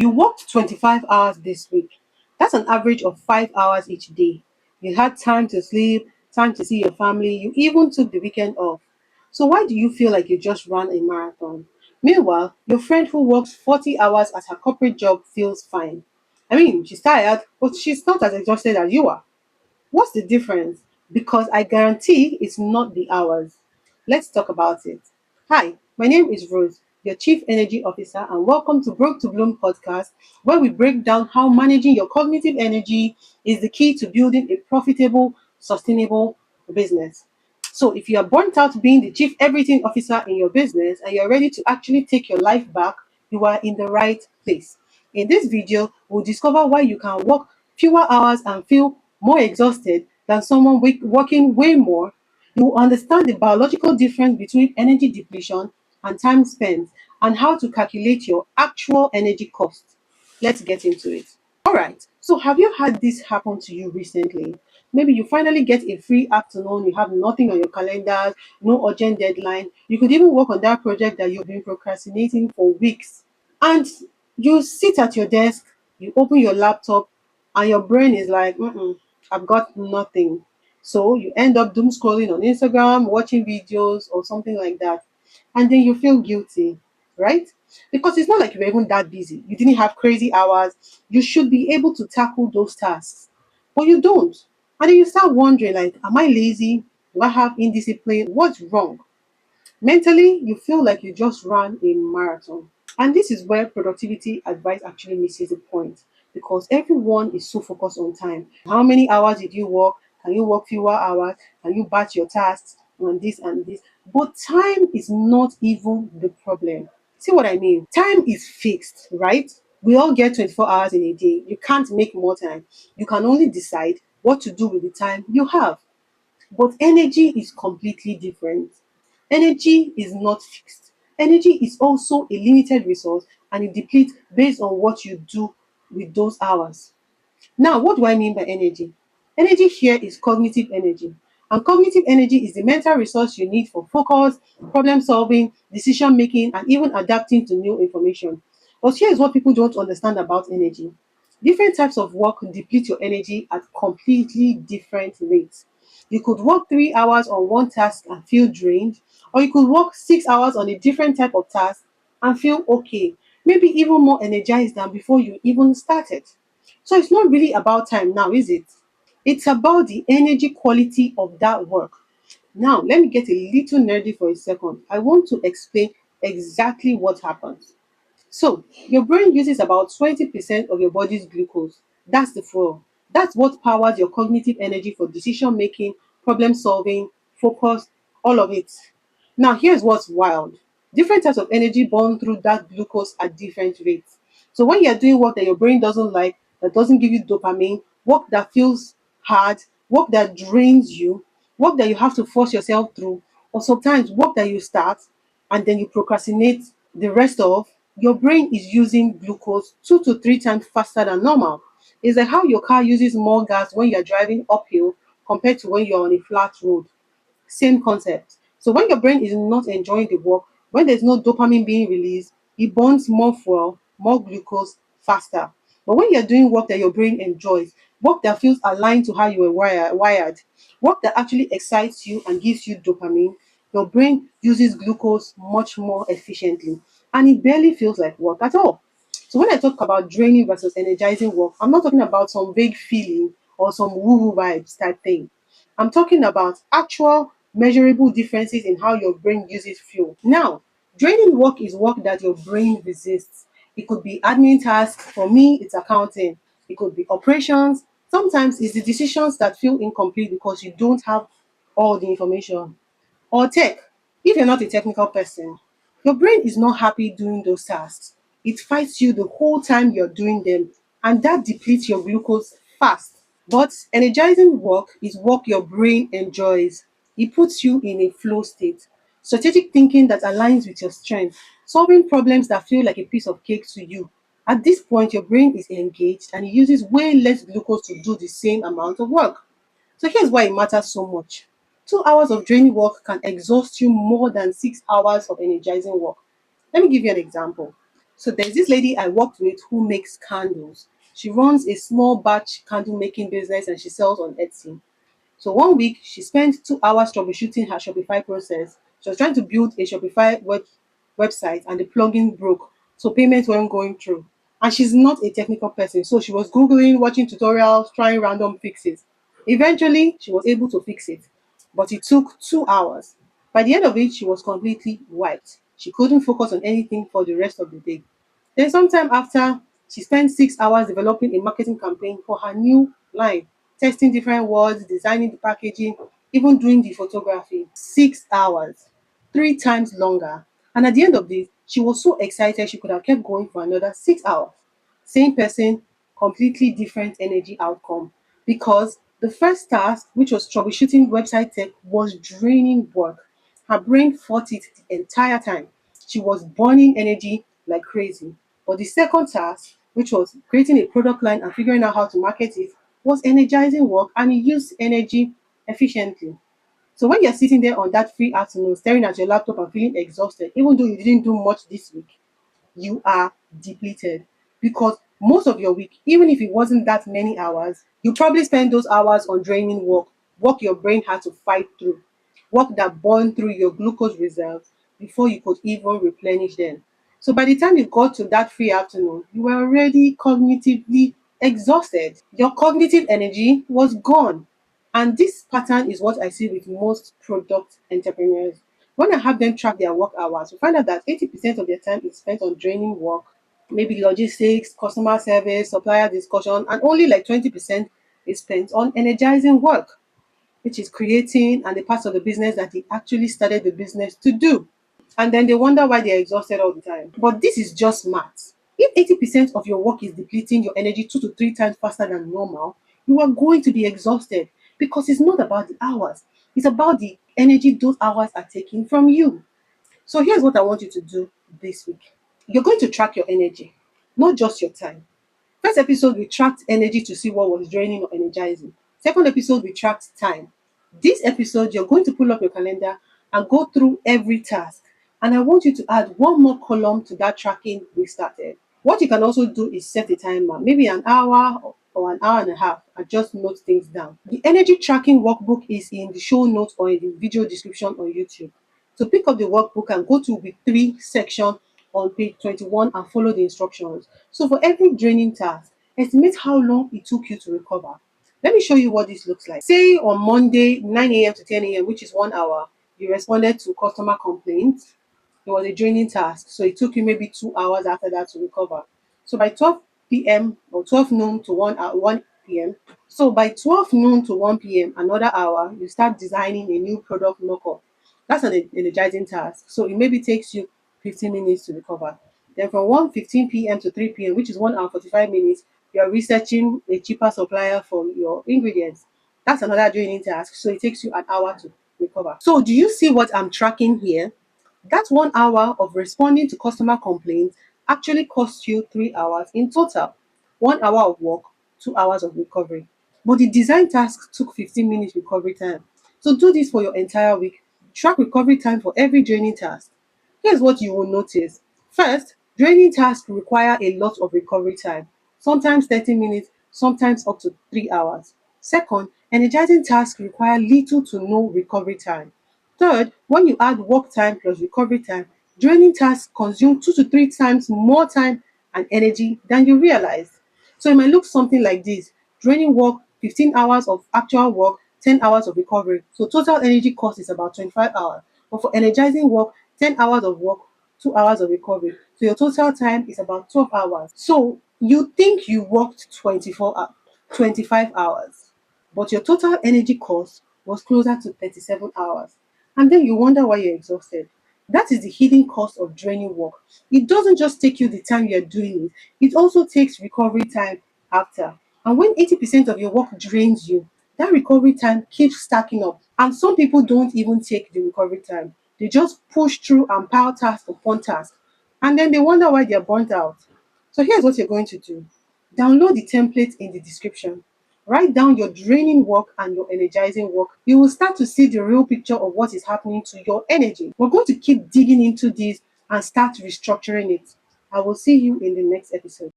You worked 25 hours this week. That's an average of 5 hours each day. You had time to sleep, time to see your family, you even took the weekend off. So why do you feel like you just ran a marathon? Meanwhile, your friend who works 40 hours at her corporate job feels fine. I mean, she's tired, but she's not as exhausted as you are. What's the difference? Because I guarantee it's not the hours. Let's talk about it. Hi, my name is Rose, your Chief Energy Officer, and welcome to Broke to Bloom podcast, where we break down how managing your cognitive energy is the key to building a profitable, sustainable business. So, if you are burnt out being the Chief Everything Officer in your business and you're ready to actually take your life back, you are in the right place. In this video, we'll discover why you can work fewer hours and feel more exhausted than someone working way more. You will understand the biological difference between energy depletion and time spent and how to calculate your actual energy cost. Let's get into it. All right. So, have you had this happen to you recently? Maybe you finally get a free afternoon, you have nothing on your calendars, no urgent deadline. You could even work on that project that you've been procrastinating for weeks. And you sit at your desk, you open your laptop, and your brain is like, I've got nothing. So you end up doom scrolling on Instagram, watching videos, or something like that. And then you feel guilty, right? Because it's not like you were even that busy. You didn't have crazy hours. You should be able to tackle those tasks. But you don't. And then you start wondering, like, am I lazy? Do I have indiscipline? What's wrong? Mentally, you feel like you just ran a marathon. And this is where productivity advice actually misses the point because everyone is so focused on time. How many hours did you work? Can you work fewer hours? Can you batch your tasks on this and this? But time is not even the problem. See what I mean? Time is fixed, right? We all get 24 hours in a day. You can't make more time. You can only decide what to do with the time you have. But energy is completely different. Energy is not fixed. Energy is also a limited resource and it depletes based on what you do with those hours. Now, what do I mean by energy? Energy here is cognitive energy. And cognitive energy is the mental resource you need for focus, problem solving, decision making, and even adapting to new information. But here is what people don't understand about energy. Different types of work deplete your energy at completely different rates. You could work 3 hours on one task and feel drained, or you could work 6 hours on a different type of task and feel okay, maybe even more energized than before you even started. So it's not really about time now, is it? It's about the energy quality of that work. Now, let me get a little nerdy for a second. I want to explain exactly what happens. So, your brain uses about 20% of your body's glucose. That's the fuel. That's what powers your cognitive energy for decision making, problem solving, focus, all of it. Now, here's what's wild. Different types of energy burn through that glucose at different rates. So, when you're doing work that your brain doesn't like, that doesn't give you dopamine, work that feels hard, work that drains you, work that you have to force yourself through, or sometimes work that you start and then you procrastinate the rest of, your brain is using glucose 2 to 3 times faster than normal. It's like how your car uses more gas when you're driving uphill compared to when you're on a flat road. Same concept. So when your brain is not enjoying the work, when there's no dopamine being released, it burns more fuel, more glucose faster. But when you're doing work that your brain enjoys, work that feels aligned to how you were wired, work that actually excites you and gives you dopamine, your brain uses glucose much more efficiently. And it barely feels like work at all. So when I talk about draining versus energizing work, I'm not talking about some vague feeling or some woo-woo vibes type thing. I'm talking about actual measurable differences in how your brain uses fuel. Now, draining work is work that your brain resists. It could be admin tasks. For me, it's accounting. It could be operations. Sometimes it's the decisions that feel incomplete because you don't have all the information. Or tech. If you're not a technical person, your brain is not happy doing those tasks. It fights you the whole time you're doing them, and that depletes your glucose fast. But energizing work is work your brain enjoys. It puts you in a flow state. Strategic thinking that aligns with your strength. Solving problems that feel like a piece of cake to you. At this point, your brain is engaged and it uses way less glucose to do the same amount of work. So here's why it matters so much. 2 hours of draining work can exhaust you more than 6 hours of energizing work. Let me give you an example. So there's this lady I worked with who makes candles. She runs a small batch candle making business and she sells on Etsy. So one week, she spent 2 hours troubleshooting her Shopify process. She was trying to build a Shopify website and the plugin broke. So payments weren't going through. And she's not a technical person. So she was Googling, watching tutorials, trying random fixes. Eventually, she was able to fix it. But it took 2 hours. By the end of it, she was completely wiped. She couldn't focus on anything for the rest of the day. Then sometime after, she spent 6 hours developing a marketing campaign for her new line, testing different words, designing the packaging, even doing the photography. 6 hours, three times longer. And at the end of this, she was so excited she could have kept going for another 6 hours. Same person, completely different energy outcome. Because the first task, which was troubleshooting website tech, was draining work. Her brain fought it the entire time. She was burning energy like crazy. But the second task, which was creating a product line and figuring out how to market it, was energizing work and it used energy efficiently. So when you're sitting there on that free afternoon, staring at your laptop and feeling exhausted, even though you didn't do much this week, you are depleted because most of your week, even if it wasn't that many hours, you probably spend those hours on draining work your brain had to fight through, work that burned through your glucose reserves before you could even replenish them. So by the time you got to that free afternoon, you were already cognitively exhausted. Your cognitive energy was gone. And this pattern is what I see with most product entrepreneurs. When I have them track their work hours, we find out that 80% of their time is spent on draining work, maybe logistics, customer service, supplier discussion, and only like 20% is spent on energizing work, which is creating and the parts of the business that they actually started the business to do. And then they wonder why they're exhausted all the time. But this is just maths. If 80% of your work is depleting your energy 2 to 3 times faster than normal, you are going to be exhausted because it's not about the hours, it's about the energy those hours are taking from you. So here's what I want you to do this week. You're going to track your energy, not just your time. First episode, we tracked energy to see what was draining or energizing. Second episode, we tracked time. This episode, you're going to pull up your calendar and go through every task. And I want you to add one more column to that tracking we started. What you can also do is set a timer, maybe an hour or an hour and a half, and just note things down. The energy tracking workbook is in the show notes or in the video description on YouTube. So pick up the workbook and go to week 3 section on page 21 and follow the instructions. So for every draining task, estimate how long it took you to recover. Let me show you what this looks like. Say on Monday, 9 a.m. to 10 a.m., which is 1 hour, you responded to customer complaints. It was a draining task, so it took you maybe 2 hours after that to recover. So by 12 p.m. or 12 noon to 1 p.m., so by 12 noon to 1 p.m., another hour, you start designing a new product knockoff. That's an energizing task. So it maybe takes you 15 minutes to recover. Then from 1:15 p.m. to 3 p.m., which is 1 hour 45 minutes, you're researching a cheaper supplier for your ingredients. That's another draining task. So it takes you an hour to recover. So do you see what I'm tracking here? That 1 hour of responding to customer complaints actually cost you 3 hours in total. 1 hour of work, 2 hours of recovery. But the design task took 15 minutes recovery time. So do this for your entire week. Track recovery time for every draining task. Here's what you will notice. First, draining tasks require a lot of recovery time, sometimes 30 minutes, sometimes up to 3 hours. Second, energizing tasks require little to no recovery time. Third, when you add work time plus recovery time, draining tasks consume 2 to 3 times more time and energy than you realize. So it might look something like this: draining work, 15 hours of actual work, 10 hours of recovery. So total energy cost is about 25 hours. But for energizing work, 10 hours of work, 2 hours of recovery. So your total time is about 12 hours. So you think you worked 25 hours, but your total energy cost was closer to 37 hours. And then you wonder why you're exhausted. That is the hidden cost of draining work. It doesn't just take you the time you're doing it also takes recovery time after. And when 80% of your work drains you, that recovery time keeps stacking up. And some people don't even take the recovery time. They just push through and pile task upon task. And then they wonder why they're burnt out. So here's what you're going to do. Download the template in the description. Write down your draining work and your energizing work. You will start to see the real picture of what is happening to your energy. We're going to keep digging into this and start restructuring it. I will see you in the next episode.